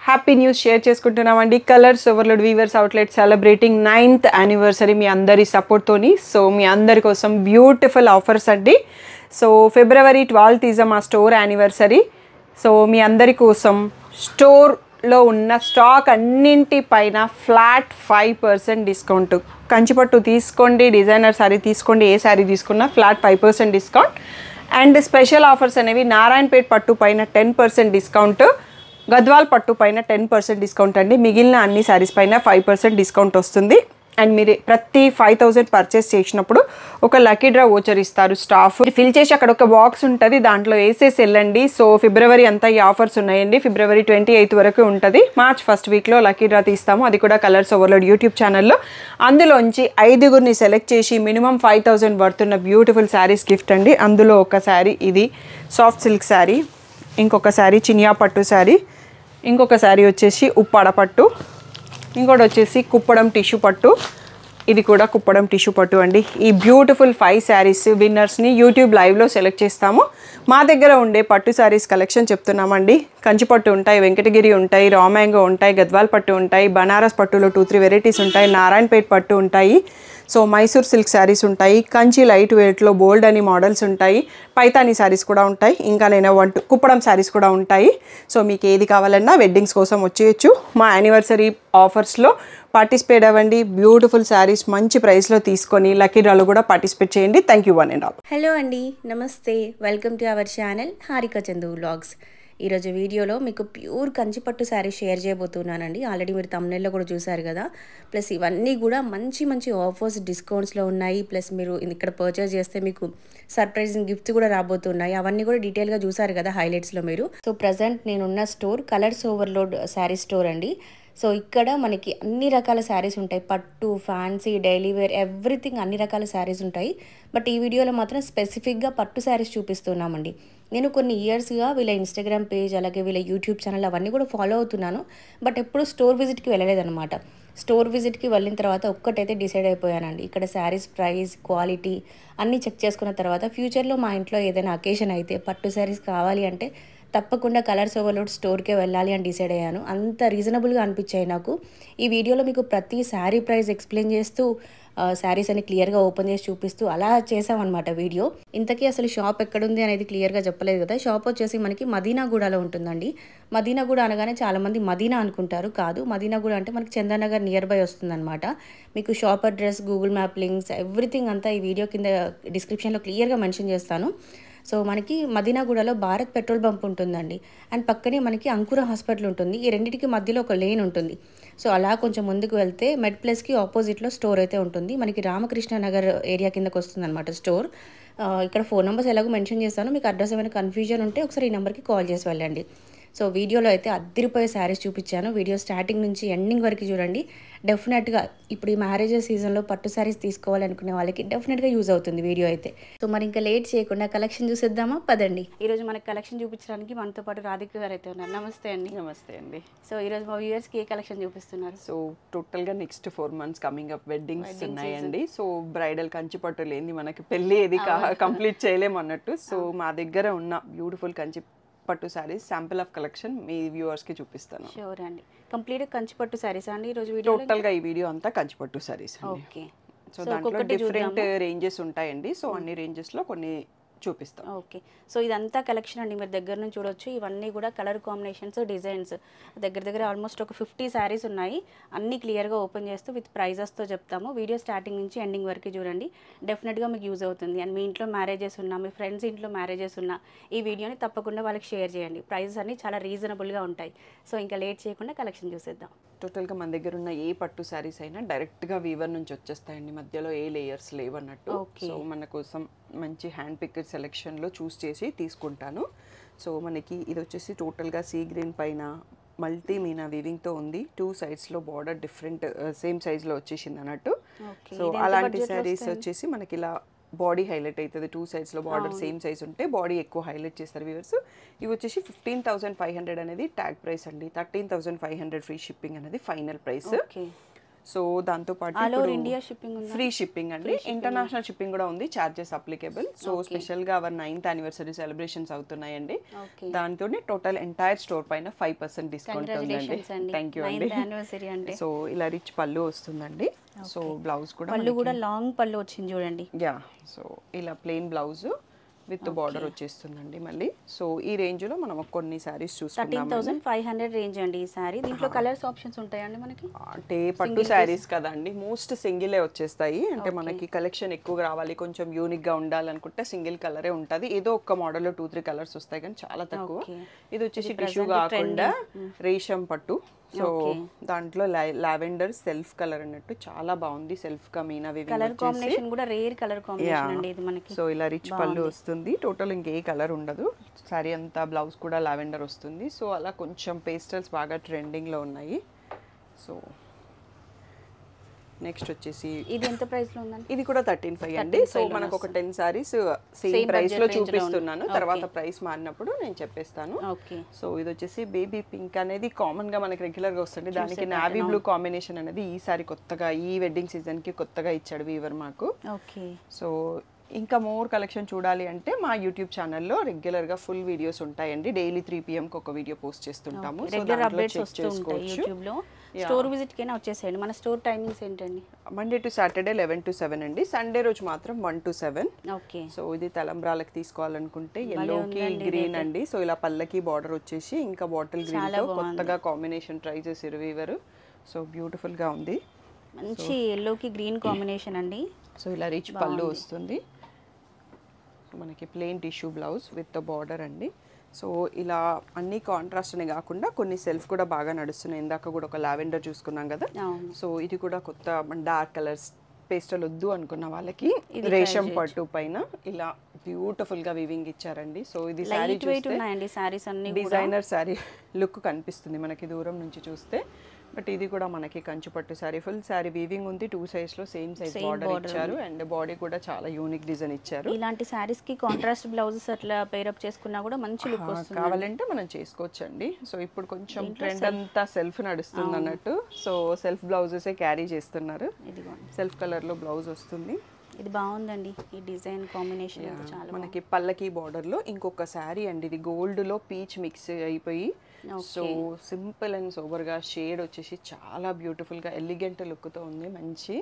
Happy news share చేసుకుంటున్నామండి. Colours overload weavers outlet celebrating 9th anniversary మీ అందరి సపోర్ట్తోని. సో మీ అందరి కోసం బ్యూటిఫుల్ ఆఫర్స్ అండి. సో February 12th ఈజ్ మా స్టోర్ యానివర్సరీ. సో మీ అందరి కోసం స్టోర్లో ఉన్న స్టాక్ అన్నింటిపైన ఫ్లాట్ 5% డిస్కౌంట్. కంచిపట్టు తీసుకోండి, డిజైనర్ శారీ తీసుకోండి, ఏ శారీ తీసుకున్నా flat 5% discount. And special offers అనేవి నారాయణపేట్ పట్టు పైన 10% డిస్కౌంట్, గద్వాల్ పట్టు పైన 10% డిస్కౌంట్ అండి. మిగిలిన అన్ని శారీస్ పైన 5% డిస్కౌంట్ వస్తుంది. అండ్ మీరు ప్రతి 5,000 పర్చేస్ చేసినప్పుడు ఒక లక్కీ డ్రా వోచర్ ఇస్తారు స్టాఫ్. ఫిల్ చేసి అక్కడ ఒక బాక్స్ ఉంటుంది, దాంట్లో వేసేసి వెళ్ళండి. సో ఫిబ్రవరి అంతా ఈ ఆఫర్స్ ఉన్నాయండి. February 28th వరకు ఉంటుంది. March 1st వీక్లో లక్కీ డ్రా తీస్తాము, అది కూడా కలర్స్ ఓవర్లోడ్ యూట్యూబ్ ఛానల్లో. అందులోంచి 5గురిని సెలెక్ట్ చేసి మినిమం 5,000 వర్తున్న బ్యూటిఫుల్ శారీస్ గిఫ్ట్ అండి. అందులో ఒక శారీ ఇది సాఫ్ట్ సిల్క్ శారీ, ఇంకొక శారీ చినియా పట్టు శారీ, ఇంకొక శారీ వచ్చేసి ఉప్పాడ పట్టు, ఇంకోటి వచ్చేసి కుప్పడం టిష్యూ పట్టు, ఇది కూడా కుప్పడం టిష్యూ పట్టు అండి. ఈ బ్యూటిఫుల్ 5 శారీస్ విన్నర్స్ని యూట్యూబ్ లైవ్లో సెలెక్ట్ చేస్తాము. మా దగ్గర ఉండే పట్టు శారీస్ కలెక్షన్ చెప్తున్నామండి. కంచిపట్టు ఉంటాయి, వెంకటగిరి ఉంటాయి, రా మ్యాంగో ఉంటాయి, గద్వాల్ పట్టు ఉంటాయి, బనారస్ పట్టులో 2-3 వెరైటీస్ ఉంటాయి, నారాయణపేట్ పట్టు ఉంటాయి, సో మైసూర్ సిల్క్ శారీస్ ఉంటాయి, కంచి లైట్ వెయిట్లో బోల్డ్ అని మోడల్స్ ఉంటాయి, పైతానీ శారీస్ కూడా ఉంటాయి, ఇంకా నేను కుప్పడం శారీస్ కూడా ఉంటాయి. సో మీకు ఏది కావాలన్నా వెడ్డింగ్స్ కోసం వచ్చేయచ్చు. మా యానివర్సరీ ఆఫర్స్లో పార్టిసిపేట్ అవ్వండి. బ్యూటిఫుల్ శారీస్ మంచి ప్రైస్లో తీసుకొని లక్కీ డ్రాలో కూడా పార్టిసిపేట్ చేయండి. Thank you one and all. Hello అండి, నమస్తే, welcome to our channel Harika Chandu vlogs. ఈరోజు వీడియోలో మీకు ప్యూర్ కంచిపట్టు శారీ షేర్ చేయబోతున్నానండి. ఆల్రెడీ మీరు తమ్నెల్లో కూడా చూసారు కదా. ప్లస్ ఇవన్నీ కూడా మంచి మంచి ఆఫర్స్ డిస్కౌంట్స్లో ఉన్నాయి. ప్లస్ మీరు ఇక్కడ పర్చేస్ చేస్తే మీకు సర్ప్రైజింగ్ గిఫ్ట్స్ కూడా రాబోతున్నాయి. అవన్నీ కూడా డీటెయిల్గా చూసారు కదా హైలైట్స్లో మీరు. సో ప్రజెంట్ నేనున్న store colours overload sari store అండి. సో ఇక్కడ మనకి అన్ని రకాల శారీస్ ఉంటాయి, పట్టు, ఫ్యాన్సీ, డైలీ వేర్, ఎవ్రీథింగ్ అన్ని రకాల శారీస్ ఉంటాయి. బట్ ఈ వీడియోలో మాత్రం స్పెసిఫిక్గా పట్టు శారీస్ చూపిస్తున్నామండి. నేను కొన్ని ఇయర్స్గా వీళ్ళ ఇన్స్టాగ్రామ్ పేజ్ అలాగే వీళ్ళ యూట్యూబ్ ఛానల్ అవన్నీ కూడా ఫాలో అవుతున్నాను. బట్ ఎప్పుడు స్టోర్ విజిట్కి వెళ్ళలేదన్నమాట. స్టోర్ విజిట్కి వెళ్ళిన తర్వాత ఒక్కటైతే డిసైడ్ అయిపోయానండి. ఇక్కడ శారీస్ ప్రైస్, క్వాలిటీ అన్నీ చెక్ చేసుకున్న తర్వాత ఫ్యూచర్లో మా ఇంట్లో ఏదైనా అకేషన్ అయితే పట్టు శారీస్ కావాలి అంటే తప్పకుండా కలర్స్ ఓవర్లోడ్ స్టోర్కే వెళ్ళాలి అని డిసైడ్ అయ్యాను. అంత రీజనబుల్గా అనిపించాయి నాకు. ఈ వీడియోలో మీకు ప్రతి శారీ ప్రైస్ ఎక్స్ప్లెయిన్ చేస్తూ శారీస్ అని క్లియర్గా ఓపెన్ చేసి చూపిస్తూ అలా చేసామన్నమాట వీడియో. ఇంతకీ అసలు షాప్ ఎక్కడుంది అనేది క్లియర్గా చెప్పలేదు కదా. షాప్ వచ్చేసి మనకి మదీనాగూడలో ఉంటుందండి. మదీనాగూడ అనగానే చాలామంది మదీనా అనుకుంటారు, కాదు. మదీనాగూడ అంటే మనకి చందానగర్ నియర్ బై వస్తుందన్నమాట. మీకు shop address, Google map links, everything అంతా ఈ వీడియో కింద డిస్క్రిప్షన్లో క్లియర్గా మెన్షన్ చేస్తాను. సో మనకి మదీనాగూడలో భారత్ పెట్రోల్ బంక్ ఉంటుందండి. అండ్ పక్కనే మనకి అంకుర హాస్పిటల్ ఉంటుంది. ఈ రెండింటికి మధ్యలో ఒక లేన్ ఉంటుంది. సో అలా కొంచెం ముందుకు వెళ్తే మెడ్ ప్లస్కి ఆపోజిట్లో స్టోర్ అయితే ఉంటుంది. మనకి రామకృష్ణ నగర్ ఏరియా కిందకు వస్తుంది అనమాట స్టోర్. ఇక్కడ ఫోన్ నెంబర్స్ ఎలాగో మెన్షన్ చేస్తాను. మీకు అడ్రస్ ఏమైనా కన్ఫ్యూజన్ ఉంటే ఒకసారి ఈ నెంబర్కి కాల్ చేసి వెళ్ళండి. సో వీడియోలో అయితే అద్దరిపోయే శారీస్ చూపించాను. వీడియో స్టార్టింగ్ నుంచి ఎండింగ్ వరకు చూడండి. డెఫినెట్గా ఇప్పుడు ఈ మ్యారేజెస్ సీజన్లో పట్టు శారీస్ తీసుకోవాలనుకునే వాళ్ళకి డెఫినెట్గా యూజ్ అవుతుంది వీడియో అయితే. సో మరి ఇంకా లేట్ చేయకుండా కలెక్షన్ చూసేద్దామా, పదండి. ఈరోజు మనకి కలెక్షన్ చూపించడానికి మనతో పాటు రాధిక గారు అయితే ఉన్నారు. నమస్తే అండి. నమస్తే అండి. సో ఈరోజు మా వ్యూవర్స్కి ఏ కలెక్షన్ చూపిస్తున్నారు? సో టోటల్గా next 4 months coming up weddings ఉన్నాయండి. సో బ్రైడల్ కంచిపట్టు లేని మనకి పెళ్ళి ఏది కంప్లీట్ చేయలేము అన్నట్టు. సో మా దగ్గర ఉన్న బ్యూటిఫుల్ కంచి పట్టు శారీస్ శాంపుల్ ఆఫ్ కలెక్షన్ మీ వ్యూవర్స్కి చూపిస్తాను. షూర్ అండి. కంప్లీట్ కంచిపట్టు శారీస్ అండి ఈరోజు వీడియో? టోటల్గా ఈ వీడియో అంతా కంచిపట్టు శారీస్ అండి. ఓకే. సో దాంట్లో డిఫరెంట్ రేంజెస్ ఉంటాయండి. సో అన్ని రేంజెస్లో కొన్ని చూపిస్తాం. ఓకే. సో ఇదంతా కలెక్షన్ అండి, మీరు దగ్గర నుంచి చూడొచ్చు. ఇవన్నీ కూడా కలర్ కాంబినేషన్స్, డిజైన్స్ దగ్గర ఆల్మోస్ట్ ఒక 50 శారీస్ ఉన్నాయి. అన్నీ క్లియర్గా ఓపెన్ చేస్తూ విత్ ప్రైజెస్తో చెప్తాము. వీడియో స్టార్టింగ్ నుంచి ఎండింగ్ వరకు చూడండి. డెఫినెట్గా మీకు యూజ్ అవుతుంది. అండ్ మీ ఇంట్లో మ్యారేజెస్ ఉన్నా, మీ ఫ్రెండ్స్ ఇంట్లో మ్యారేజెస్ ఉన్నా ఈ వీడియోని తప్పకుండా వాళ్ళకి షేర్ చేయండి. ప్రైజెస్ అన్నీ చాలా రీజనబుల్గా ఉంటాయి. సో ఇంకా లేట్ చేయకుండా కలెక్షన్ చూసేద్దాం. టోటల్గా మన దగ్గర ఉన్న ఏ పట్టు శారీస్ అయినా డైరెక్ట్గా వీవర్ నుంచి వచ్చేస్తాయండి. మధ్యలో ఏ లేయర్స్ లేవన్నట్టు. సో మన కోసం మంచి హ్యాండ్ పిక్డ్ సెలెక్షన్లో చూస్ చేసి తీసుకుంటాను. సో మనకి ఇది వచ్చేసి టోటల్గా సీ గ్రీన్ పైన మల్టీ మీనా వీవింగ్తో ఉంది. 2 sides బార్డర్ డిఫరెంట్ సేమ్ సైజ్లో వచ్చేసింది అన్నట్టు. సో అలాంటి శారీస్ వచ్చేసి మనకి ఇలా బాడీ హైలైట్ అవుతుంది. 2 sides బార్డర్ సేమ్ సైజ్ ఉంటే బాడీ ఎక్కువ హైలైట్ చేస్తారు వ్యూవర్స్. ఇవి వచ్చేసి 15,500 అనేది ట్యాగ్ ప్రైస్ అండి. 13,500 ఫ్రీ షిప్పింగ్ అనేది ఫైనల్ ప్రైస్. సో దాంతో పాటు ఆల్ ఓవర్ ఇండియా షిప్పింగ్ ఉందా? ఫ్రీ షిప్పింగ్ అండి, ఇంటర్నేషనల్ షిప్పింగ్ కూడా ఉంది, చార్జెస్ అప్లికేబుల్. సో స్పెషల్ గా అవర్ 9th anniversary సెలబ్రేషన్స్ అవుతున్నాయండి. దాంతోనే టోటల్ ఎంటైర్ స్టోర్ పైన 5% డిస్కౌంట్ ఉందండి. థ్యాంక్ యూ అండి. సో ఇలా రిచ్ పళ్ళు వస్తుందండి. సో బ్లౌజ్ కూడా పళ్ళు కూడా లాంగ్ పళ్ళు వచ్చింది చూడండి. యా, సో ఇలా ప్లెయిన్ బ్లౌజ్ విత్ బార్డర్ వచ్చేస్తుందండి మళ్ళీ. సో ఈ రేంజ్ లో మనం కొన్ని సారీస్ చూసుకుందాం. 13,500 రేంజ్ అండి ఈ సారీ. దీంట్లో కలర్స్ ఆప్షన్స్ ఉంటాయండి మనకి? అంటే పట్టు సారీస్ కదండి, మోస్ట్ సింగిలే వచ్చేస్తాయి. అంటే మనకి కలెక్షన్ ఎక్కువగా రావాలి, కొంచెం యూనిక్ గా ఉండాలనుకుంటే సింగిల్ కలరే ఉంటది. ఏదో ఒక్క మోడల్ లో 2-3 కలర్స్ వస్తాయి కానీ చాలా తక్కువ. ఇది వచ్చేసి టిష్యూ కాకుండా రేషం పట్టు. సో దాంట్లో లావెండర్ సెల్ఫ్ కలర్ అన్నట్టు చాలా బాగుంది. సెల్ఫ్ గా మీనా కలర్ కాంబినేషన్ కూడా రేర్ కలర్ కాంబినేషన్ అండి ఇది మనకి. సో ఇలా రిచ్ పళ్ళు వస్తుంది, టోటల్ ఇంకే కలర్ ఉండదు. సారీ అంతా బ్లౌజ్ కూడా లావెండర్ వస్తుంది. సో అలా కొంచెం పేస్టల్స్ బాగా ట్రెండింగ్ లో ఉన్నాయి. సో నెక్స్ట్ వచ్చేసి ఇది ఎంత ప్రైస్ లో ఉందండి? ఇది కూడా 13,500 అండి. సో మనకు ఒక 10 సారీస్ సేమ్ ప్రైస్ లో చూపిస్తున్నాను, తర్వాత ప్రైస్ మారినప్పుడు నేను చెప్పేస్తాను. సో ఇది వచ్చేసి బేబీ పింక్ అనేది కామన్ గా మనకి రెగ్యులర్ గా వస్తుంది. దానికి నావీ బ్లూ కాంబినేషన్ అనేది ఈసారి కొత్తగా ఈ వెడ్డింగ్ సీజన్ కి కొత్తగా ఇచ్చాడు వీవర్ మాకు. సో ఇంకా మోర్ కలెక్షన్ చూడాలి అంటే మా యూట్యూబ్ ఛానల్లో రెగ్యులర్ గా ఫుల్ వీడియోస్ ఉంటాయండి. డైలీ 3 PM కి ఒక వీడియో పోస్ట్ చేస్తుంటాము. సో దాంట్లో చెక్ చేసుకోవచ్చు. స్టోర్ విజిట్ కైనా వచ్చేసేయండి. మన స్టోర్ టైమింగ్స్ ఏంటండి? మండే టు సాటర్డే 11 to 7 అండి. సండే రోజు మాత్రం 1 to 7. ఓకే. సో ఇది తలంబ్రాలకి తీసుకోవాలనుకుంటే ఎల్లోకి గ్రీన్ అండి. సో ఇలా పల్లకి బార్డర్ వచ్చేసి ఇంకా బాటిల్ గ్రీన్ తో కొత్తగా కాంబినేషన్ ట్రై చేసారు వీవర్. సో బ్యూటిఫుల్ గా ఉంది, మంచి ఎల్లోకి గ్రీన్ కాంబినేషన్ అండి. సో ఇలా రిచ్ పళ్ళు వస్తుంది. మనకి plain tissue blouse with border అండి. సో ఇలా అన్ని కాంట్రాస్ట్ అనే కాకుండా కొన్ని సెల్ఫ్ కూడా బాగా నడుస్తున్నాయి. ఇందాక కూడా ఒక లావెండర్ చూసుకున్నాం కదా. సో ఇది కూడా కొత్త డార్క్ కలర్స్ పేస్టల్ వద్దు అనుకున్న వాళ్ళకి రేషం పట్టు పైన ఇలా బ్యూటిఫుల్ గా వీవింగ్ ఇచ్చారండి. సో ఇది సారీ డిజైనర్ సారీ లుక్ కనిపిస్తుంది మనకి దూరం నుంచి చూస్తే. బట్ ఇది కూడా మనకి కంచు పట్టు సారీ, ఫుల్ సారీ వీవింగ్ ఉంది. 2 sides లో సేమ్ సైజ్ బార్డర్ ఇచ్చారు అండ్ బాడీ కూడా చాలా యూనిక్ డిజైన్ ఇచ్చారు. ఇలాంటి సారీస్ కి కాంట్రాస్ట్ బ్లౌజెస్ అట్లా పేర్ అప్ చేసుకున్నా కూడా మంచి లుక్ వస్తుంది. కావాలంటే మనం చేసుకోవచ్చండి. సో ఇప్పుడు కొంచెం ట్రెండ్ అంతా సెల్ఫ్ నడుస్తుంది అన్నట్టు. సో సెల్ఫ్ బ్లౌజెస్ క్యారీ చేస్తున్నారు. సెల్ఫ్ కలర్ లో బ్లౌజ్ వస్తుంది. ఇది బాగుందండి ఈ డిజైన్ కాంబినేషన్ అయితే చాలా. మనకి పల్లకి బార్డర్ లో ఇంకొక శారీ అండి. ఇది గోల్డ్ లో పీచ్ మిక్స్ అయిపోయి సో సింపుల్ అండ్ సోబర్ గా షేడ్ వచ్చేసి చాలా బ్యూటిఫుల్ గా ఎలిగెంట్ లుక్ తో ఉంది. మంచి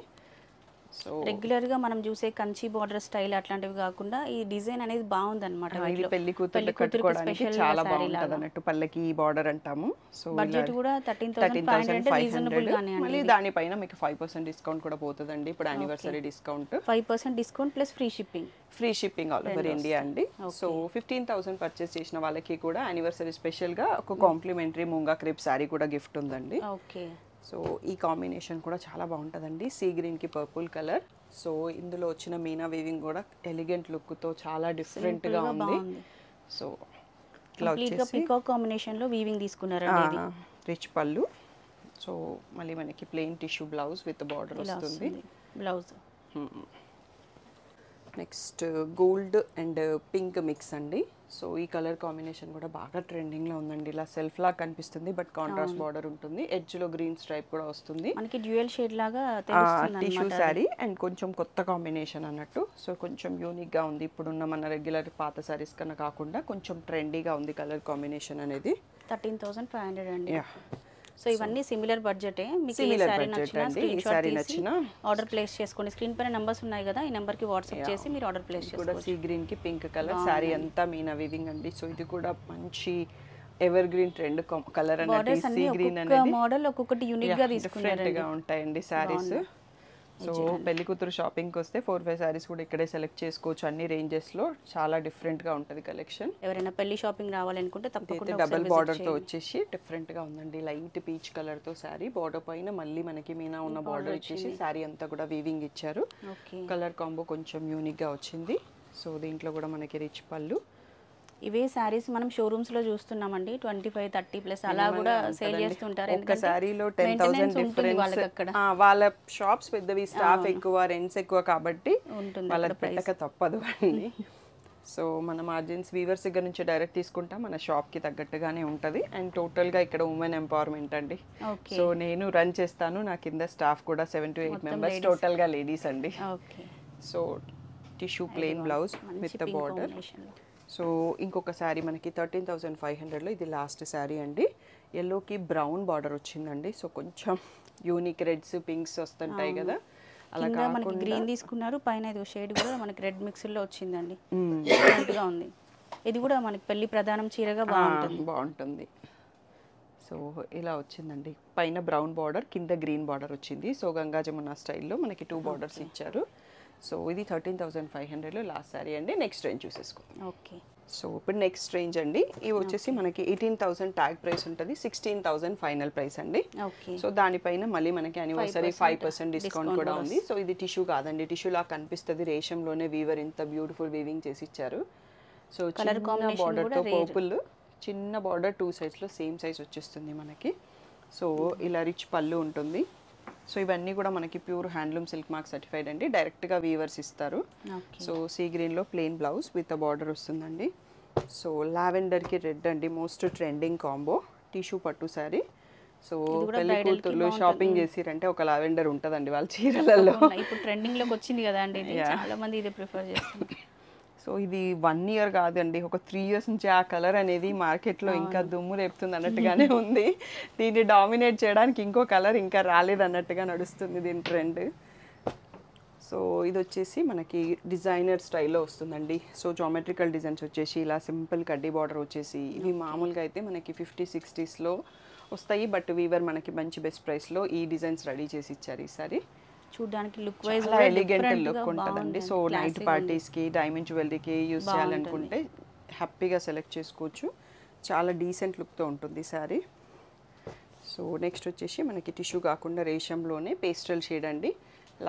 సో రెగ్యులర్ గా మనం చూసే కంచి బార్డర్ స్టైల్ అట్లాంటివి కాకుండా ఈ డిజైన్ అనేది బాగుంది అన్నమాట. ఇది పెళ్లి కూతురు కట్టుకోవడానికి చాలా బాగుంటది అన్నట్టు. పల్లకి బార్డర్ అంటాము. సో బడ్జెట్ కూడా 13,500 రీజనబుల్ గానే అండి. మళ్ళీ దానిపైన మీకు 5% డిస్కౌంట్ కూడా పోతుందండి. ఇప్పుడు anniversary discount 5% discount plus free shipping all over India అండి. సో 15,000 పర్చేస్ చేసిన వాళ్ళకి కూడా యానివర్సరీ స్పెషల్ గా ఒక కాంప్లిమెంటరీ మూంగా క్రేప్ సారీ కూడా గిఫ్ట్ ఉందండి. ఓకే. సో ఈ కాంబినేషన్ కూడా చాలా బాగుంటుందండి. సీ గ్రీన్ కి పర్పుల్ కలర్. సో ఇందులో వచ్చిన మీనా వీవింగ్ కూడా ఎలిగెంట్ లుక్ తో చాలా డిఫరెంట్ గా ఉంది. సో కంప్లీట్ గా పీకాక్ కాంబినేషన్ లో వీవింగ్ తీసుకున్నారండి. ఇది రిచ్ పళ్ళు. సో మళ్ళీ మనకి plain tissue blouse with border వస్తుంది. Blouse next gold and pink mix అండి. సో ఈ కలర్ కాంబినేషన్ కూడా బాగా ట్రెండింగ్ లో ఉందండి. ఇలా సెల్ఫ్ లా కనిపిస్తుంది బట్ కాంట్రాస్ట్ బార్డర్ ఉంటుంది. ఎడ్జ్ లో గ్రీన్ స్ట్రైప్ కూడా వస్తుంది. మనకి డ్యూయల్ షేడ్ లాగా తెలుస్తుంది టిష్యూ సారీ అండ్ కొంచెం కొత్త కాంబినేషన్ అన్నట్టు. సో కొంచెం యూనిక్ గా ఉంది. ఇప్పుడున్న మన రెగ్యులర్ పాత సారీస్ కన్నా కాకుండా కొంచెం ట్రెండీగా ఉంది కలర్ కాంబినేషన్ అనేది. 13,500 అండి. సో ఇవన్నీ సిమిలర్ బడ్జెటే. మీకు ఈ సారీ నచ్చిన ఆర్డర్ ప్లేస్ చేసుకోండి. స్క్రీన్ పైన నంబర్స్ ఉన్నాయి కదా, ఈ నెంబర్ కి వాట్సాప్ చేసి మీరు ఆర్డర్ ప్లేస్ చేసుకోవచ్చు. సీ గ్రీన్ కి పింక్ కలర్ సారీ అంతా మీనా వీవింగ్ అండి. సో ఇది కూడా మంచి ఎవర్ గ్రీన్ ట్రెండ్ కలర్ అనేది. సీ గ్రీన్ అనేది మోడల్ ఒక్కొక్కటి యూనిక్ గా తీసుకున్నారు. డిఫరెంట్ గా ఉంటాయండి సారీస్. సో పెళ్లి కూతురు షాపింగ్కి వస్తే 4-5 సారీస్ కూడా ఇక్కడే సెలెక్ట్ చేసుకోవచ్చు. అన్ని రేంజెస్ లో చాలా డిఫరెంట్ గా ఉంటది కలెక్షన్. ఎవరైనా పెళ్లి షాపింగ్ రావాలనుకుంటే తప్పకుండా డబుల్ బార్డర్ తో వచ్చేసి డిఫరెంట్ గా ఉందండి. లైట్ పీచ్ కలర్ తో సారీ, బార్డర్ పైన మళ్ళీ మనకి మీనా ఉన్న బార్డర్ ఇచ్చేసి సారీ అంతా కూడా వీవింగ్ ఇచ్చారు. కలర్ కాంబో కొంచెం యూనిక్ గా వచ్చింది. సో దీంట్లో కూడా మనకి రిచ్ పళ్ళు. ఇవే సారీస్ మనం షోరూమ్స్ లో చూస్తున్నామండి 25-30 ప్లస్ అలా కూడా సేల్ చేస్తుంటారు. ఒక సారీలో 10,000 డిఫరెన్స్. వాళ్ళ షాప్స్ పెద్దవి, స్టాఫ్ ఎక్కువ, రెంట్స్ ఎక్కువ కాబట్టి వాళ్ళకి పెట్టక తప్పదు అండి. సో మన మార్జిన్స్ వీవర్స్ దగ్గర నుంచి డైరెక్ట్ తీసుకుంటాం, మన షాప్కి తగ్గట్టుగానే ఉంటుంది. అండ్ టోటల్గా ఇక్కడ ఉమెన్ ఎంపవర్మెంట్ అండి. ఓకే. సో నేను రన్ చేస్తాను, నా కింద స్టాఫ్ కూడా 7 to 8 మెంబర్స్, టోటల్గా లేడీస్ అండి. Okay. So tissue plain blouse with the border. So ఇంకొక శారీ మనకి 13,500లో, ఇది లాస్ట్ శారీ అండి. ఎల్లోకి బ్రౌన్ బార్డర్ వచ్చిందండి. సో కొంచెం యూనిక్ రెడ్స్ పింక్స్ వస్తుంటాయి కదా, అలా మనకి గ్రీన్ తీసుకున్నారు, పైన ఇది షేడ్ కూడా మనకి రెడ్ మిక్స్లో వచ్చిందండి. డిఫరెంట్గా ఉంది. ఇది కూడా మనకి పెళ్లి ప్రధానం చీరగా బాగుంటుంది. సో ఇలా వచ్చిందండి, పైన బ్రౌన్ బార్డర్, కింద గ్రీన్ బార్డర్ వచ్చింది. సో గంగా జమున స్టైల్లో మనకి 2 బార్డర్స్ ఇచ్చారు. సో ఇది 13,500లో లాస్ట్ శారీ అండి. నెక్స్ట్ రేంజ్ చూసేసుకో. ఓకే. సో ఇప్పుడు నెక్స్ట్ రేంజ్ అండి, ఇవి వచ్చేసి మనకి 18,000 ట్యాగ్ ప్రైస్ ఉంటుంది, 16,000 ఫైనల్ ప్రైస్ అండి. సో దానిపైన మళ్ళీ మనకి యానివర్సరీ 5% డిస్కౌంట్ కూడా ఉంది. సో ఇది టిష్యూ కాదండి, టిష్యూ లా కనిపిస్తుంది, రేషంలోనే వీవర్ ఇంత బ్యూటిఫుల్ వీవింగ్ చేసి ఇచ్చారు. సో చిన్న బార్డర్తో పర్పుల్, చిన్న బార్డర్ 2 సైడ్స్లో సేమ్ సైజ్ వచ్చేస్తుంది మనకి. సో ఇలా రిచ్ పళ్ళు ఉంటుంది. సో ఇవన్నీ కూడా మనకి pure handloom silk mark certified అండి, డైరెక్ట్గా వీవర్స్ ఇస్తారు. సో సీ గ్రీన్లో ప్లెయిన్ బ్లౌజ్ విత్ బార్డర్ వస్తుందండి. సో లావెండర్కి రెడ్ అండి, మోస్ట్ ట్రెండింగ్ కాంబో, టిష్యూ పట్టు శారీ. సో పెళ్లి కూతుర్లు షాపింగ్ చేసిరంటే ఒక లావెండర్ ఉంటుందండి వాళ్ళ చీరలలో. ఇప్పుడు ట్రెండింగ్లోకి వచ్చింది కదా అండి, చాలా మంది ఇది ప్రిఫర్ చేస్తారు. సో ఇది 1 year కాదండి, ఒక 3 years నుంచి ఆ కలర్ అనేది మార్కెట్లో ఇంకా దుమ్ము రేపుతుంది అన్నట్టుగానే ఉంది. దీన్ని డామినేట్ చేయడానికి ఇంకో కలర్ ఇంకా రాలేదు అన్నట్టుగా నడుస్తుంది దీని ట్రెండ్. సో ఇది వచ్చేసి మనకి డిజైనర్ స్టైల్లో వస్తుందండి. సో జామెట్రికల్ డిజైన్స్ వచ్చేసి ఇలా సింపుల్ కడ్డీ బార్డర్ వచ్చేసి, ఇవి మామూలుగా అయితే మనకి 50-60sలో వస్తాయి, బట్ వీవర్ మనకి మంచి బెస్ట్ ప్రైస్లో ఈ డిజైన్స్ రెడీ చేసి ఇచ్చారు ఈసారి. చూడడానికి లుక్ వైజ్ ఎలిగెంట్ లుక్ ఉంటుందండి. సో నైట్ పార్టీస్కి, డైమండ్ జ్యువెలరీకి యూజ్ చేయాలనుకుంటే హ్యాపీగా సెలెక్ట్ చేసుకోవచ్చు, చాలా డీసెంట్ లుక్తో ఉంటుంది శారీ. సో నెక్స్ట్ వచ్చేసి మనకి టిష్యూ కాకుండా రేషంలోనే పేస్టల్ షేడ్ అండి,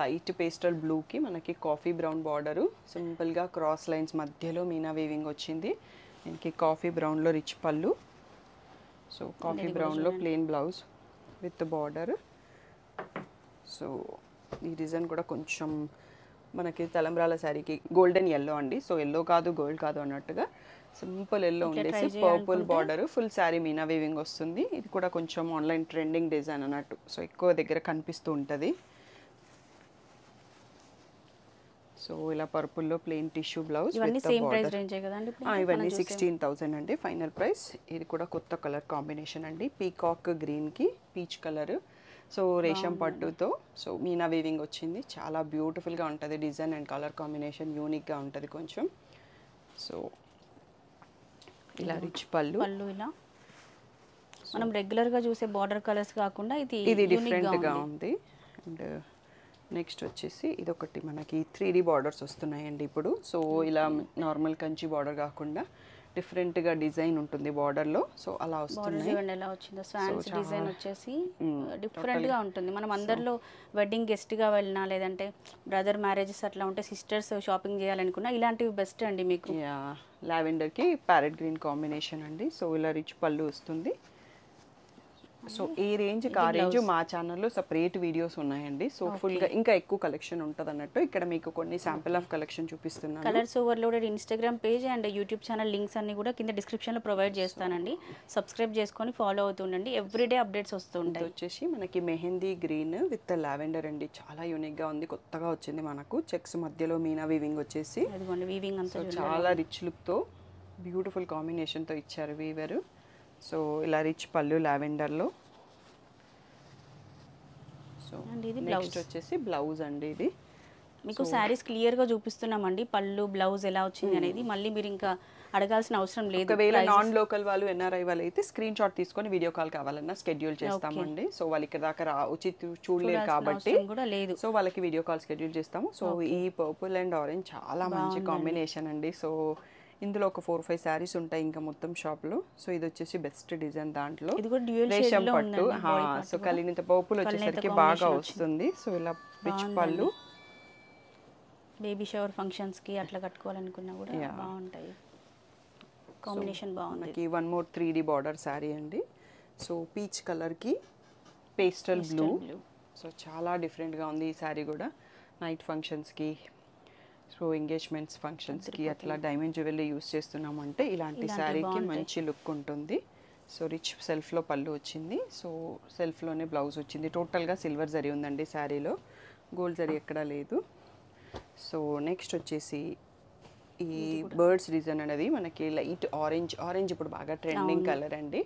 లైట్ పేస్టల్ బ్లూకి మనకి కాఫీ బ్రౌన్ బార్డరు, సింపుల్గా క్రాస్ లైన్స్ మధ్యలో మీనా వీవింగ్ వచ్చింది. దీనికి కాఫీ బ్రౌన్లో రిచ్ పళ్ళు, సో కాఫీ బ్రౌన్లో plain blouse with border. So ఈ డిజైన్ కూడా కొంచెం మనకి తలంబ్రాల శారీకి గోల్డెన్ ఎల్లో అండి. సో ఎల్లో కాదు గోల్డ్ కాదు అన్నట్టుగా సింపుల్ ఎల్లో ఉండేసి purple border, full sari meena weaving వస్తుంది. ఇది కూడా కొంచెం ఆన్లైన్ ట్రెండింగ్ డిజైన్ అన్నట్టు, సో ఎక్కువ దగ్గర కనిపిస్తూ ఉంటుంది. సో ఇలా పర్పుల్లో ప్లెయిన్ టిష్యూ బ్లౌజ్, ఇవన్నీ 16,000 అండి ఫైనల్ ప్రైస్. ఇది కూడా కొత్త కలర్ కాంబినేషన్ అండి, పీకాక్ గ్రీన్కి పీచ్ కలర్. సో రేషం పట్టుతో సో మీనా వీవింగ్ వచ్చింది, చాలా బ్యూటిఫుల్గా ఉంటుంది డిజైన్ అండ్ కలర్ కాంబినేషన్, యూనిక్గా ఉంటుంది కొంచెం. సో ఇలా రిచ్ పళ్ళు, ఇలా మనం రెగ్యులర్గా చూసే బార్డర్ కలర్స్ కాకుండా ఇది డిఫరెంట్గా ఉంది. అండ్ నెక్స్ట్ వచ్చేసి ఇదొకటి మనకి 3D బార్డర్స్ వస్తున్నాయండి ఇప్పుడు. సో ఇలా నార్మల్ కంచి బార్డర్ కాకుండా డిఫరెంట్గా డిజైన్ ఉంటుంది బార్డర్లో. సో అలా వస్తుంది, ఎలా వచ్చిందో స్వాన్స్ డిజైన్ వచ్చేసి డిఫరెంట్గా ఉంటుంది. మనం అందరిలో వెడ్డింగ్ గెస్ట్గా వెళ్ళినా, లేదంటే బ్రదర్ మ్యారేజెస్ అట్లా ఉంటే సిస్టర్స్ షాపింగ్ చేయాలనుకున్నా ఇలాంటివి బెస్ట్ అండి మీకు. లావెండర్కి ప్యారెట్ గ్రీన్ కాంబినేషన్ అండి. సో ఇలా రిచ్ పళ్ళు వస్తుంది. సో ఈ రేంజ్ ఆ రేంజ్ మా ఛానల్లో సపరేట్ వీడియోస్ ఉన్నాయండి. సో ఫుల్గా ఇంకా ఎక్కువ కలెక్షన్ ఉంటుంది అన్నట్టు, ఇక్కడ మీకు కొన్ని శాంపిల్ ఆఫ్ కలెక్షన్ చూపిస్తున్నాను. Colours overloaded Instagram page and YouTube channel links అన్ని కూడా కింద డిస్క్రిప్షన్లో ప్రొవైడ్ చేస్తానండి. సబ్స్క్రైబ్ చేసుకొని ఫాలో అవుతుండండి, ఎవ్రీడే అప్డేట్స్ వస్తుంటాయి. వచ్చేసి మనకి మెహందీ గ్రీన్ విత్ లావెండర్ అండి, చాలా యూనిక్గా ఉంది, కొత్తగా వచ్చింది మనకు. చెక్స్ మధ్యలో మీనా వీవింగ్ వచ్చేసి, వీవింగ్ అంతా చాలా రిచ్ లుక్తో బ్యూటిఫుల్ కాంబినేషన్తో ఇచ్చారు వీవరు. సో ఇలా రిచ్ పళ్ళు లావెండర్లో. సో నెక్స్ట్ వచ్చేసి బ్లౌజ్ అండి, ఇది మీకు శారీస్ క్లియర్గా చూపిస్తున్నామండి, పళ్ళు బ్లౌజ్ ఎలా వచ్చింది అనేది. మళ్ళీ మీరు ఇంకా అడగాల్సిన అవసరం లేదు. ఒకవేళ నాన్ లోకల్ వాళ్ళు ఎన్ఆర్ఐ వాళ్ళు అయితే స్క్రీన్ షాట్ తీసుకొని వీడియో కాల్ కావాలన్నా షెడ్యూల్ చేస్తామండి. సో వాళ్ళు ఇక్కడ దాకా వచ్చి చూడలేరు కాబట్టి కూడా లేదు, సో వాళ్ళకి వీడియో కాల్ షెడ్యూల్ చేస్తాము. సో ఈ పర్పుల్ అండ్ ఆరెంజ్ చాలా మంచి కాంబినేషన్ అండి. సో ఇందులో ఒక 4-5 శారీస్ ఉంటాయి ఇంకా మొత్తం షాప్లో. సో ఇది వచ్చేసి బెస్ట్ డిజైన్, దాంట్లో రేషం పట్టు. సో కలిగినంత పర్పుల్ వచ్చేసరికి బాగా వస్తుంది. సో ఇలా రిచ్ పళ్ళు, బేబీ షవర్ ఫంక్షన్స్కి అట్లా కట్టుకోవాలనుకున్నా కూడా బాగుంటాయి. కాంబినేషన్ బాగుంది. మనకి 1 more 3D బార్డర్ శారీ అండి. సో పీచ్ కలర్కి పేస్టల్ బ్లూ. సో చాలా డిఫరెంట్గా ఉంది ఈ శారీ కూడా, నైట్ ఫంక్షన్స్కి. సో ఎంగేజ్మెంట్స్ ఫంక్షన్స్కి అట్లా డైమండ్ జ్యువెలరీ యూస్ చేస్తున్నామంటే ఇలాంటి శారీకి మంచి లుక్ ఉంటుంది. సో రిచ్ సెల్ఫ్లో పళ్ళు వచ్చింది. సో సెల్ఫ్లోనే బ్లౌజ్ వచ్చింది. టోటల్గా సిల్వర్ జరీ ఉందండి శారీలో, గోల్డ్ జరీ ఎక్కడా లేదు. సో నెక్స్ట్ వచ్చేసి ఈ బర్డ్స్ డిజైన్ అనేది మనకి లైట్ ఆరెంజ్ ఇప్పుడు బాగా ట్రెండింగ్ కలర్ అండి.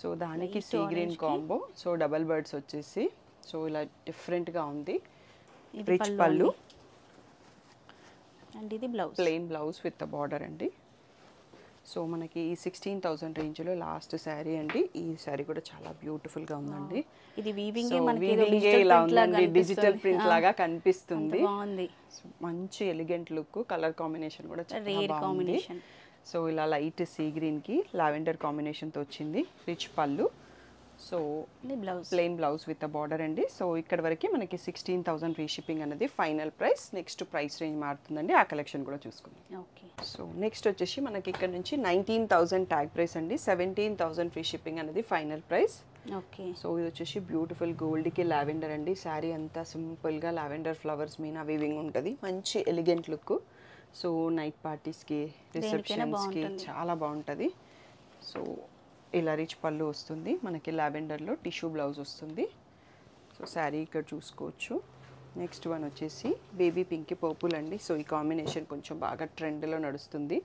సో దానికి sea green combo. So double birds వచ్చేసి సో ఇలా డిఫరెంట్గా ఉంది. రిచ్ పళ్ళు అండ్ ఇది blouse, plain blouse with border అండి. సో మనకి ఈ 16,000 రేంజ్లో లాస్ట్ శారీ అండి. ఈ శారీ కూడా చాలా బ్యూటిఫుల్గా ఉందండి. ఇది వీవింగ్ ఇలా ఉందండి, డిజిటల్ ప్రింట్ లాగా కనిపిస్తుంది. బాగుంది, మంచి ఎలిగెంట్ లుక్, కలర్ కాంబినేషన్ కూడా చాలా బాగుంది. కాంబినేషన్. సో ఇలా లైట్ సీ గ్రీన్కి లావెండర్ కాంబినేషన్తో వచ్చింది. రిచ్ పళ్ళు. So blouse, plain blouse with border అండి. సో ఇక్కడ వరకు మనకి 16,000 ఫ్రీ షిప్పింగ్ అనేది final price. Next price range మారుతుందండి, ఆ కలెక్షన్ కూడా చూసుకుందాం. ఓకే. సో నెక్స్ట్ వచ్చేసి మనకి ఇక్కడ నుంచి 19,000 ట్యాగ్ ప్రైస్ అండి. 17,000 ఫ్రీ షిప్పింగ్ అనేది ఫైనల్ ప్రైస్. ఓకే. సో ఇది వచ్చేసి బ్యూటిఫుల్ గోల్డ్కి లావెండర్ అండి. శారీ అంతా సింపుల్గా లావెండర్ ఫ్లవర్స్ మీద వీవింగ్ ఉంటుంది. మంచి ఎలిగెంట్ లుక్. సో నైట్ పార్టీస్కి, రిసెప్షన్స్కి చాలా బాగుంటుంది. సో ఇలా రిచ్ పళ్ళు వస్తుంది. మనకి లావెండర్లో టిష్యూ బ్లౌజ్ వస్తుంది. సో శారీ ఇక్కడ చూసుకోవచ్చు. నెక్స్ట్ వన్ వచ్చేసి బేబీ పింక్ పర్పుల్ అండి. సో ఈ కాంబినేషన్ కొంచెం బాగా ట్రెండ్లో నడుస్తుంది.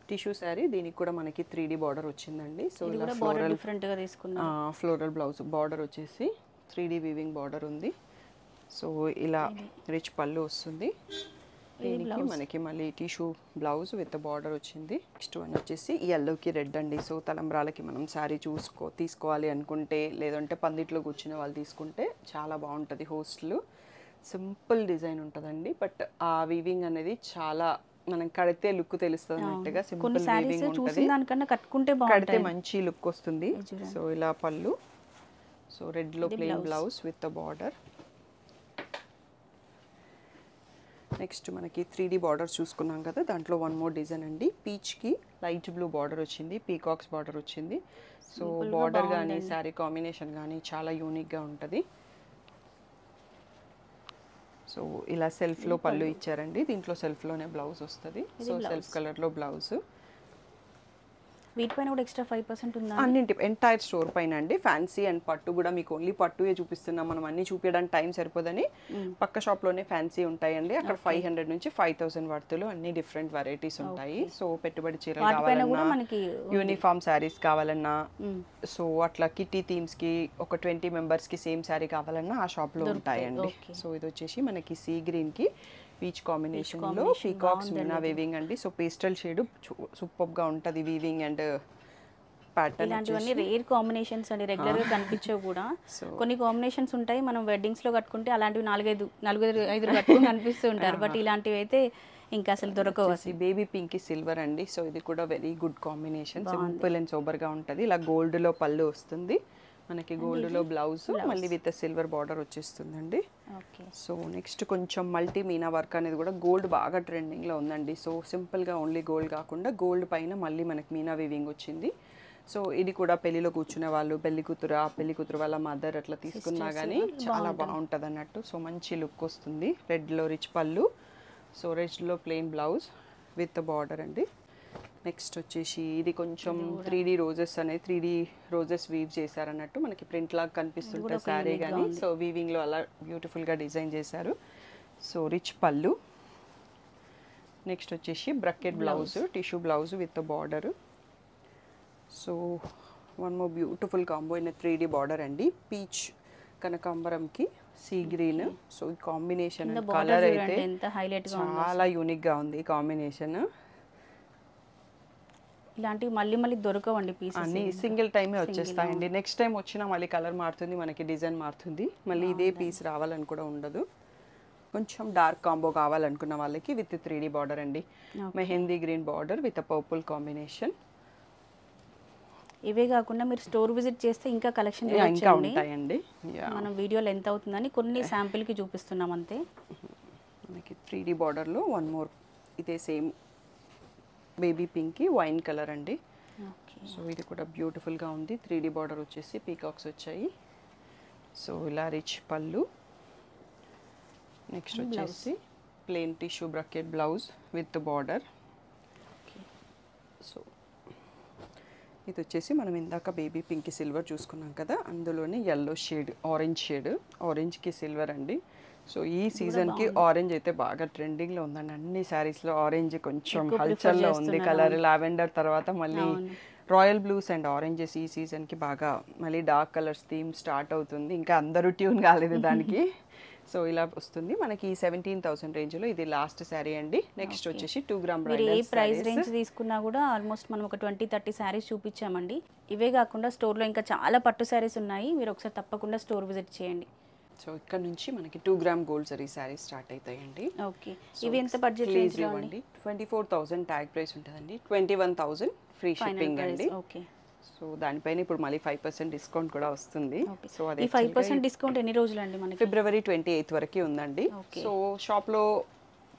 టిష్యూ శారీ, దీనికి కూడా మనకి 3D బార్డర్ వచ్చిందండి. సో ఇలా ఫ్లోరల్ బ్లౌజ్, బార్డర్ వచ్చేసి 3D వీవింగ్ బార్డర్ ఉంది. సో ఇలా రిచ్ పళ్ళు వస్తుంది. దీనికి మనకి మళ్ళీ టిష్యూ బ్లౌజ్ విత్ బార్డర్ వచ్చింది. నెక్స్ట్ వన్ వచ్చేసి ఎల్లోకి రెడ్ అండి. సో తలంబ్రాలకి మనం శారీ తీసుకోవాలి అనుకుంటే, లేదంటే పందిట్లో కూర్చునే వాళ్ళు తీసుకుంటే చాలా బాగుంటుంది. హోస్ట్లు సింపుల్ డిజైన్ ఉంటుందండి, బట్ ఆ వీవింగ్ అనేది చాలా మనం కడితే లుక్ తెలుస్తుంది అన్నట్టుగా సింపుల్ వీవింగ్ ఉంటుంది. కడితే మంచి లుక్ వస్తుంది. సో ఇలా పళ్ళు. సో రెడ్లో plain blouse with border. Next మనకి 3D బార్డర్ చూసుకున్నాం కదా, దాంట్లో వన్ మోర్ డిజైన్ అండి. పీచ్కి లైట్ బ్లూ బార్డర్ వచ్చింది, పీకాక్స్ బార్డర్ వచ్చింది. సో బార్డర్ కానీ శారీ కాంబినేషన్ కానీ చాలా యూనిక్గా ఉంటుంది. సో ఇలా సెల్ఫ్లో పళ్ళు ఇచ్చారండి. దీంట్లో సెల్ఫ్లోనే బ్లౌజ్ వస్తుంది. సో సెల్ఫ్ కలర్లో బ్లౌజ్. వీటిపైన కూడా ఎక్స్ట్రా 5% ఉందా? అన్నింటి ఎంటైర్ స్టోర్ పైన అండి. ఫ్యాన్సీ అండ్ పట్టు కూడా మీకు ఓన్లీ పట్టుయే చూపిస్తున్నాం మనం, అన్ని చూపించడానికి టైం సరిపోదని పక్క షాప్లోనే ఫ్యాన్సీ ఉంటాయండి. అక్కడ 500 నుంచి 5,000 వర్తులు అన్ని డిఫరెంట్ వెరైటీస్ ఉంటాయి. సో పెట్టుబడి చీరలు కావాలన్నా, యూనిఫామ్ శారీస్ కావాలన్నా, సో అట్లా కిట్టి థీమ్స్కి ఒక 20 మెంబర్స్కి సేమ్ శారీ కావాలన్నా ఆ షాప్లో ఉంటాయండి. సో ఇది వచ్చేసి మనకి సీ గ్రీన్కి పీచ్ కాంబినేషన్లో పీకాక్స్ మీనా వీవింగ్ అండి. సో పేస్టల్ షేడ్ సూపర్గా ఉంటుంది వీవింగ్ అండ్ ప్యాటర్న్. ఇలాంటివన్నీ రేర్ కాంబినేషన్స్ అండి, రెగ్యులర్గా కనిపించవు కూడా. కొన్ని కాంబినేషన్స్ ఉంటాయి మనం వెడ్డింగ్స్లో కట్టుకుంటే అలాంటివి 4-5 కట్టుకుని కనిపిస్తూ ఉంటారు. బట్ ఇలాంటివి అయితే ఇంకా అసలు దొరకవు. బేబీ పింక్ సిల్వర్ అండి. సో ఇది కూడా very good combination, simple and సోబర్గా ఉంటుంది. ఇలా గోల్డ్లో పళ్ళు వస్తుంది మనకి, గోల్డ్లో బ్లౌజ్ మళ్ళీ విత్ సిల్వర్ బార్డర్ వచ్చేస్తుందండి. సో నెక్స్ట్ కొంచెం మల్టీ మీనా వర్క్ అనేది కూడా గోల్డ్ బాగా ట్రెండింగ్లో ఉందండి. సో సింపుల్గా ఓన్లీ గోల్డ్ కాకుండా గోల్డ్ పైన మళ్ళీ మనకి మీనా వీవింగ్ వచ్చింది. సో ఇది కూడా పెళ్లిలో కూర్చునే వాళ్ళు, పెళ్లి కూతురు వాళ్ళ మదర్ అట్లా తీసుకున్నా కానీ చాలా బాగుంటుంది అన్నట్టు. సో మంచి లుక్ వస్తుంది. రెడ్లో రిచ్ పళ్ళు, సో రెడ్లో ప్లెయిన్ బ్లౌజ్ విత్ బార్డర్ అండి. నెక్స్ట్ వచ్చేసి ఇది కొంచెం 3D రోజెస్ అనేది 3D రోజెస్ వీవ్ చేశారన్నట్టు, మనకి ప్రింట్ లాగా కనిపిస్తుంటుంది శారీ కానీ. సో వీవింగ్లో అలా బ్యూటిఫుల్గా డిజైన్ చేశారు. సో రిచ్ పళ్ళు. నెక్స్ట్ వచ్చేసి brocade blouse, tissue blouse with border. So one more beautiful combo in 3D border అండి. పీచ్ కనకాంబరంకి సీ గ్రీన్. సో ఈ కాంబినేషన్ కలర్ అయితే చాలా యూనిక్గా ఉంది. ఈ కాంబినేషన్ ఇలాంటివి మళ్ళీ దొరకవండి పీసెస్, అన్ని సింగిల్ టైమే వచ్చేస్తాయండి. నెక్స్ట్ టైం వచ్చినా మళ్ళీ కలర్ మారుతుంది, మనకి డిజైన్ మారుతుంది, మళ్ళీ ఇదే పీస్ రావాలని కూడా ఉండదు. కొంచెం డార్క్ కాంబో కావాలనుకున్న వాళ్ళకి విత్ 3D బార్డర్ అండి. Mehndi green border with purple combination. ఇవే కాకుండా మీరు స్టోర్ విజిట్ చేస్తే ఇంకా కలెక్షన్ ఇంకా ఉంటాయండి. మనం వీడియోలో ఎంత అవుతుందని కొన్ని శాంపిల్కి చూపిస్తున్నాం అంతే. మనకి 3D బార్డర్లో వన్ మోర్ ఇదే సేమ్ బేబీ పింక్కి వైన్ కలర్ అండి. సో ఇది కూడా బ్యూటిఫుల్గా ఉంది. 3D బార్డర్ వచ్చేసి పీకాక్స్ వచ్చాయి. సో ఇలా రిచ్ పళ్ళు. నెక్స్ట్ వచ్చేసి plain tissue bracket blouse with border. So ఇది వచ్చేసి మనం ఇందాక బేబీ పింక్ సిల్వర్ చూసుకున్నాం కదా, అందులోనే ఎల్లో షేడ్, ఆరెంజ్ షేడ్, ఆరెంజ్కి సిల్వర్ అండి. సో ఈ సీజన్కి ఆరెంజ్ అయితే బాగా ట్రెండింగ్లో ఉందండి. అన్ని శారీస్లో ఆరెంజ్ కొంచెం హల్చల్లో ఉంది కలర్. లావెండర్ తర్వాత మళ్ళీ రాయల్ బ్లూస్ అండ్ ఆరెంజెస్ ఈ సీజన్కి బాగా మళ్ళీ డార్క్ కలర్స్ థీమ్ స్టార్ట్ అవుతుంది. ఇంకా అందరూ ట్యూన్ కాలేదు దానికి. సో ఇలా వస్తుంది మనకి 17,000 రేంజ్లో. ఇది లాస్ట్ శారీ అండి. నెక్స్ట్ వచ్చేసి 2 గ్రామ్ మీరు ఏ ప్రైస్ రేంజ్ తీసుకున్నా కూడా ఆల్మోస్ట్ మనం ఒక 20-30 శారీస్ చూపించామండి. ఇవే కాకుండా స్టోర్లో ఇంకా చాలా పట్టు శారీస్ ఉన్నాయి. మీరు ఒకసారి తప్పకుండా స్టోర్ విజిట్ చేయండి. సో ఇక్కడ నుంచి మనకి 2 gram gold zari saris start అవుతాయండి. ఓకే, ఇవి ఎంత బడ్జెట్ రేంజ్లో అండి? 24,000 ట్యాగ్ ప్రైస్ ఉంటుందండి. 21,000 ఫ్రీ షిప్పింగ్ అండి. ఓకే, సో దానిపైన ఇప్పుడు మళ్ళీ 5% డిస్కౌంట్ కూడా వస్తుంది. సో అది 5% డిస్కౌంట్ ఎన్ని రోజులు అండి మనకి? ఫిబ్రవరి 28 వరకు ఉందండి. సో షాప్లో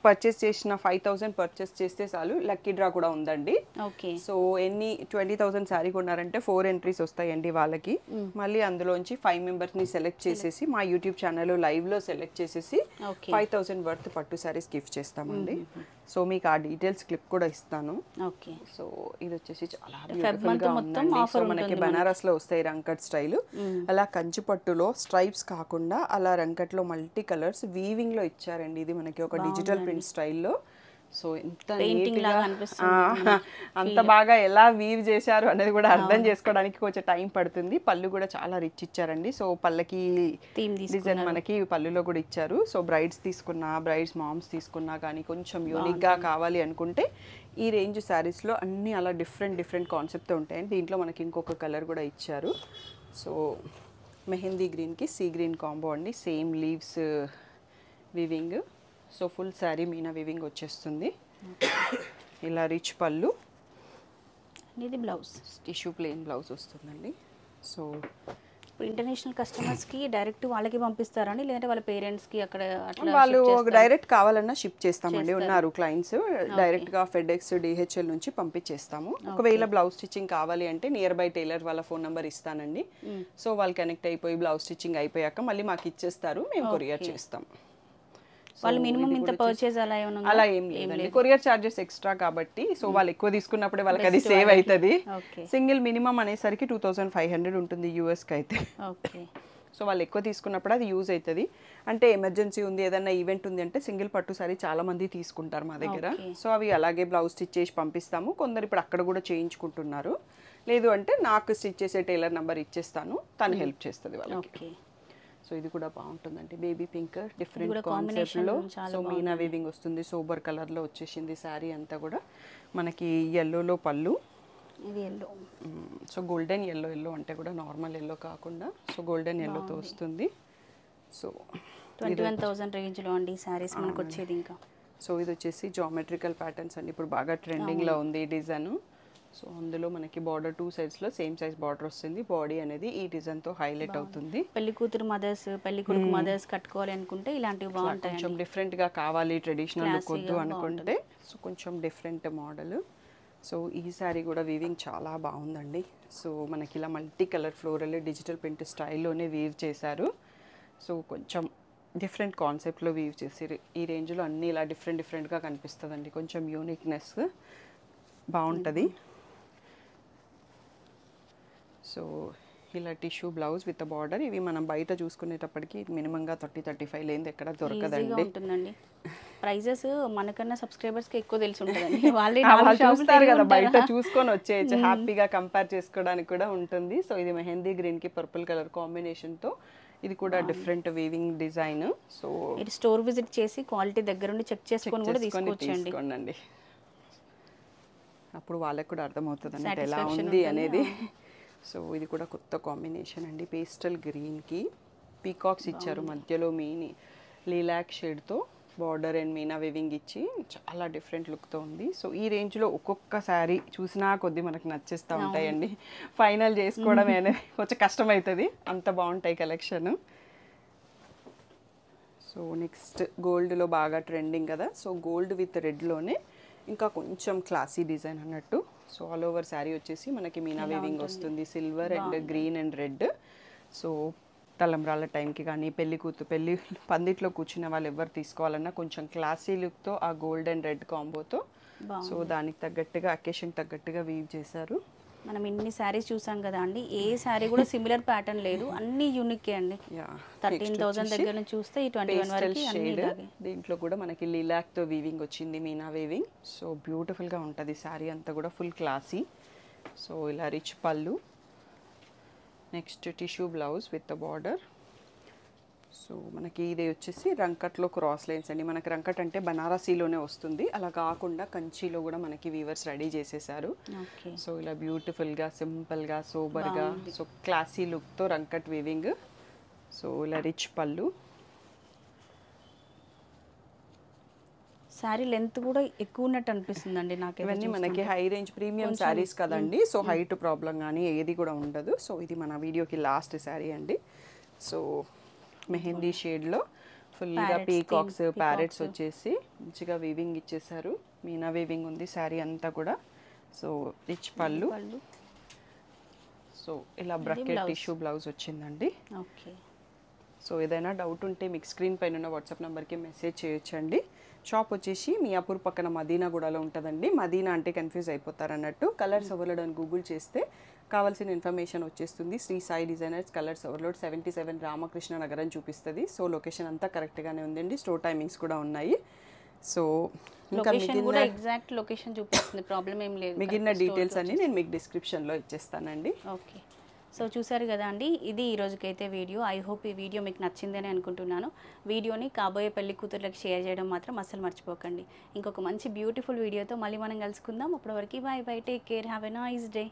పర్చేస్ చేసిన 5,000 పర్చేస్ చేస్తే చాలు లక్కీ డ్రా కూడా ఉందండి. ఓకే, సో ఎన్ని 20,000 శారీ కొన్నారంటే 4 ఎంట్రీస్ వస్తాయండి వాళ్ళకి. మళ్ళీ అందులోంచి 5 మెంబర్స్ని సెలెక్ట్ చేసేసి మా యూట్యూబ్ ఛానల్లో లైవ్లో సెలెక్ట్ చేసేసి 5,000 వర్త్ పట్టు శారీస్ గిఫ్ట్ చేస్తామండి. సో మీకు ఆ డీటెయిల్స్ క్లిప్ కూడా ఇస్తాను. ఓకే, సో ఇది వచ్చేసి చాలా బ్యూటిఫుల్గా ఉందండి. సో మనకి బనారస్లో వస్తాయి రంకట్ స్టైల్. అలా కంచి పట్టులో స్ట్రైప్స్ కాకుండా అలా రంకట్లో మల్టీ కలర్స్ వీవింగ్లో ఇచ్చారండి. ఇది మనకి ఒక డిజిటల్ ప్రింట్ స్టైల్లో. సో ఎంత నీట్గా అంత బాగా ఎలా వీవ్ చేశారు అనేది కూడా అర్థం చేసుకోవడానికి కొంచెం టైం పడుతుంది. పళ్ళు కూడా చాలా రిచ్ ఇచ్చారండి. సో పళ్ళకి డిజైన్ మనకి పళ్ళులో కూడా ఇచ్చారు. సో బ్రైడ్స్ తీసుకున్నా, బ్రైడ్స్ మామ్స్ తీసుకున్నా కానీ కొంచెం యూనిక్గా కావాలి అనుకుంటే ఈ రేంజ్ శారీస్లో అన్నీ అలా డిఫరెంట్ కాన్సెప్ట్తో ఉంటాయండి. దీంట్లో మనకి ఇంకొక కలర్ కూడా ఇచ్చారు. సో మెహందీ గ్రీన్కి సీ గ్రీన్ కాంబో అండి. Same leaves weaving. So full sari meena weaving వచ్చేస్తుంది. ఇలా రిచ్ పళ్ళు, ఇది బ్లౌజ్ టిష్యూ ప్లెయిన్ బ్లౌజ్ వస్తుందండి. సో ఇప్పుడు ఇంటర్నేషనల్ కస్టమర్స్కి డైరెక్ట్ వాళ్ళకి పంపిస్తారండి, లేదంటే వాళ్ళ పేరెంట్స్కి అక్కడ అట్లా వాళ్ళు డైరెక్ట్ కావాలన్నా షిప్ చేస్తామండి. ఉన్నారు క్లయింట్స్, డైరెక్ట్గా ఫెడెక్స్, డిహెచ్ఎల్ నుంచి పంపించేస్తాము. ఒకవేళ బ్లౌజ్ స్టిచ్చింగ్ కావాలి అంటే నియర్ బై టైలర్ వాళ్ళ ఫోన్ నెంబర్ ఇస్తానండి. సో వాళ్ళు కనెక్ట్ అయిపోయి బ్లౌజ్ స్టిచ్చింగ్ అయిపోయాక మళ్ళీ మాకు ఇచ్చేస్తారు, మేము కొరియర్ చేస్తాం. వాళ్ళు మినిమం ఇంత పర్చేజ్ అలా ఏం లేదండి. కొరియర్ చార్జెస్ ఎక్స్ట్రా కాబట్టి సో వాళ్ళు ఎక్కువ తీసుకున్నప్పుడే వాళ్ళకి అది సేవ్ అవుతుంది. సింగిల్ మినిమం అనేసరికి 2,500 ఉంటుంది యూఎస్కి అయితే. సో వాళ్ళు ఎక్కువ తీసుకున్నప్పుడు అది యూజ్ అవుతుంది. అంటే ఎమర్జెన్సీ ఉంది, ఏదైనా ఈవెంట్ ఉంది అంటే సింగిల్ పట్టు సారీ చాలా మంది తీసుకుంటారు మా దగ్గర. సో అవి అలాగే బ్లౌజ్ స్టిచ్ చేసి పంపిస్తాము. కొందరు ఇప్పుడు అక్కడ కూడా చేయించుకుంటున్నారు. లేదు అంటే నాకు స్టిచ్ చేసే టైలర్ నెంబర్ ఇచ్చేస్తాను, తను హెల్ప్ చేస్తుంది వాళ్ళకి. సో ఇది కూడా బాగుంటుందండి. బేబీ పింక్ డిఫరెంట్ కాన్సెప్ట్లో. సో మీనా వీవింగ్ వస్తుంది. సోబర్ కలర్లో వచ్చేసింది శారీ అంతా కూడా. మనకి ఎల్లోలో పళ్ళు, ఇది ఎల్లో. సో గోల్డెన్ ఎల్లో అంటే కూడా నార్మల్ ఎల్లో కాకుండా సో గోల్డెన్ ఎల్లోతో వస్తుంది. సో 21,000 రేంజ్లో అండి శారీస్ మనకు వచ్చేది. ఇంకా సో ఇది వచ్చేసి జామెట్రికల్ ప్యాటర్న్స్ అండి. ఇప్పుడు బాగా ట్రెండింగ్లో ఉంది ఈ డిజైన్. సో అందులో మనకి బార్డర్ 2 సైడ్స్లో సేమ్ సైజ్ బార్డర్ వస్తుంది. బాడీ అనేది ఈ డిజైన్తో హైలైట్ అవుతుంది. పెళ్లి కూతురు మదర్స్, పెళ్లి కొడుకు మదర్స్ కట్టుకోవాలి అనుకుంటే ఇలాంటివి బాగుంటాయి. కొంచెం డిఫరెంట్గా కావాలి, ట్రెడిషనల్ లుక్ వద్దు అనుకుంటే సో కొంచెం డిఫరెంట్ మోడల్. సో ఈ శారీ కూడా వీవింగ్ చాలా బాగుందండి. సో మనకి ఇలా multi colour floral digital print స్టైల్లోనే వీవ్ చేశారు. సో కొంచెం డిఫరెంట్ కాన్సెప్ట్లో వీవ్ చేసారు. ఈ రేంజ్లో అన్నీ ఇలా డిఫరెంట్గా కనిపిస్తుందండి. కొంచెం యూనిక్నెస్ బాగుంటుంది. సో ఇలా టిష్యూ బ్లౌజ్ విత్ బార్డర్. ఇవి మనం బయట చూసుకునేటప్పటికి మినిమంగా 30-35 లేనిది ఎక్కడ దొరకదండి. ప్రైజెస్ మనకన్నా సబ్స్క్రైబర్స్కి ఎక్కువ తెలిసి ఉంటుందండి. వాళ్ళు చూస్తారు కదా, బయట చూసుకొని వచ్చేయచ్చు, హ్యాపీగా కంపేర్ చేసుకోవడానికి కూడా ఉంటుంది. సో ఇది మెహందీ గ్రీన్కి పర్పుల్ కలర్ కాంబినేషన్తో. ఇది కూడా డిఫరెంట్ వీవింగ్ డిజైన్. సో మీరు స్టోర్ విజిట్ చేసి క్వాలిటీ దగ్గరుండి చెక్ చేసుకొని కూడా తీసుకోండి. అప్పుడు వాళ్ళకి కూడా అర్థమవుతుంది అంటే ఎలా ఉంది అనేది. సో ఇది కూడా కొత్త కాంబినేషన్ అండి. పేస్టల్ గ్రీన్కి పీకాక్స్ ఇచ్చారు, మధ్యలో మీని లీలాక్ షేడ్తో బార్డర్ అండ్ మీనా వీవింగ్ ఇచ్చి చాలా డిఫరెంట్ లుక్తో ఉంది. సో ఈ రేంజ్లో ఒక్కొక్క శారీ చూసినా కొద్ది మనకు నచ్చేస్తూ ఉంటాయండి. ఫైనల్ చేసుకోవడం అనేది కొంచెం కష్టమవుతుంది, అంత బాగుంటాయి కలెక్షన్. సో నెక్స్ట్ గోల్డ్లో బాగా ట్రెండింగ్ కదా. సో గోల్డ్ విత్ రెడ్లోనే ఇంకా కొంచెం క్లాసీ డిజైన్ అన్నట్టు. సో ఆల్ ఓవర్ శారీ వచ్చేసి మనకి మీనా వీవింగ్ వస్తుంది, silver and green and red. So తలంబ్రాల టైంకి కానీ పెళ్లి పందిట్లో కూర్చున్న వాళ్ళు ఎవరు తీసుకోవాలన్నా కొంచెం క్లాసీ లుక్తో ఆ గోల్డ్ అండ్ రెడ్ కాంబోతో సో దానికి తగ్గట్టుగా అకేషన్ తగ్గట్టుగా వీవ్ చేశారు. మనం ఇన్ని శారీస్ చూసాం కదా అండి, ఏ శారీ కూడా సిమిలర్ ప్యాటర్న్ లేదు, అన్ని యూనిక్ అండి. 13,000 దగ్గర నుంచి చూస్తే ఈ 21 వరకు అన్ని ఇలాగే. దీంట్లో కూడా మనకి లిలాక్ తో వీవింగ్ వచ్చింది, మీనా వీవింగ్. సో బ్యూటిఫుల్ గా ఉంటది శారీ అంతా కూడా, ఫుల్ క్లాసీ. సో ఇలా రిచ్ పళ్ళు, next tissue blouse with border. So మనకి ఇది వచ్చేసి రంకట్లో క్రాస్ లైన్స్ అండి. మనకి రంకట్ అంటే బనారసీలోనే వస్తుంది, అలా కాకుండా కంచిలో కూడా మనకి వీవర్స్ రెడీ చేసేసారు. సో ఇలా బ్యూటిఫుల్గా సింపుల్గా సోబర్గా సో క్లాసీ లుక్తో రంకట్ వీవింగ్. సో ఇలా రిచ్ పళ్ళు. శారీ లెంత్ కూడా ఎక్కువ ఉన్నట్టు అనిపిస్తుందండి నాకు. ఇవన్నీ మనకి హై రేంజ్ ప్రీమియం శారీస్ కదండి, సో హైట్ ప్రాబ్లం కానీ ఏది కూడా ఉండదు. సో ఇది మన వీడియోకి లాస్ట్ శారీ అండి. సో మెహందీ షేడ్లో ఫుల్గా పీకాక్స్ ప్యారెట్స్ వచ్చేసి మంచిగా వీవింగ్ ఇచ్చేసారు. మీనా వీవింగ్ ఉంది శారీ అంతా కూడా. సో రిచ్ పళ్ళు. సో ఇలా బ్రకెట్ టిష్యూ బ్లౌజ్ వచ్చిందండి. ఓకే. సో ఏదైనా డౌట్ ఉంటే మీకు స్క్రీన్ పైన ఉన్న వాట్సాప్ నెంబర్కి మెసేజ్ చేయొచ్చండి. షాప్ వచ్చేసి మియాపూర్ పక్కన మదీనాగూడలో ఉంటుందండి. మదీనా అంటే కన్ఫ్యూజ్ అయిపోతారు అన్నట్టు. కలర్స్ ఓవర్లోడ్ అని గూగుల్ చేస్తే కావాల్సిన ఇన్ఫర్మేషన్ వచ్చేస్తుంది. Shri Sai designers colours overload 77 Ramakrishna Nagar అని చూపిస్తుంది. సో లొకేషన్ అంతా కరెక్ట్గానే ఉందండి. స్టోర్ టైమింగ్స్ కూడా ఉన్నాయి. సో ఇంకా ఎగ్జాక్ట్ లొకేషన్ చూపిస్తుంది, ప్రాబ్లం ఏం లేదు. మిగిలిన డీటెయిల్స్ అన్ని నేను మీకు డిస్క్రిప్షన్లో ఇచ్చేస్తానండి. ఓకే. సో చూసారు కదా అండి, ఇది ఈ రోజుకైతే వీడియో. ఐ హోప్ ఈ వీడియో మీకు నచ్చిందని అనుకుంటున్నాను. వీడియోని కాబోయే పెళ్లి కూతుర్లకు షేర్ చేయడం మాత్రం అస్సలు మర్చిపోకండి. ఇంకొక మంచి బ్యూటిఫుల్ వీడియోతో మళ్ళీ మనం కలుసుకుందాం. అప్పటివరకు bye bye, take care, have a nice day.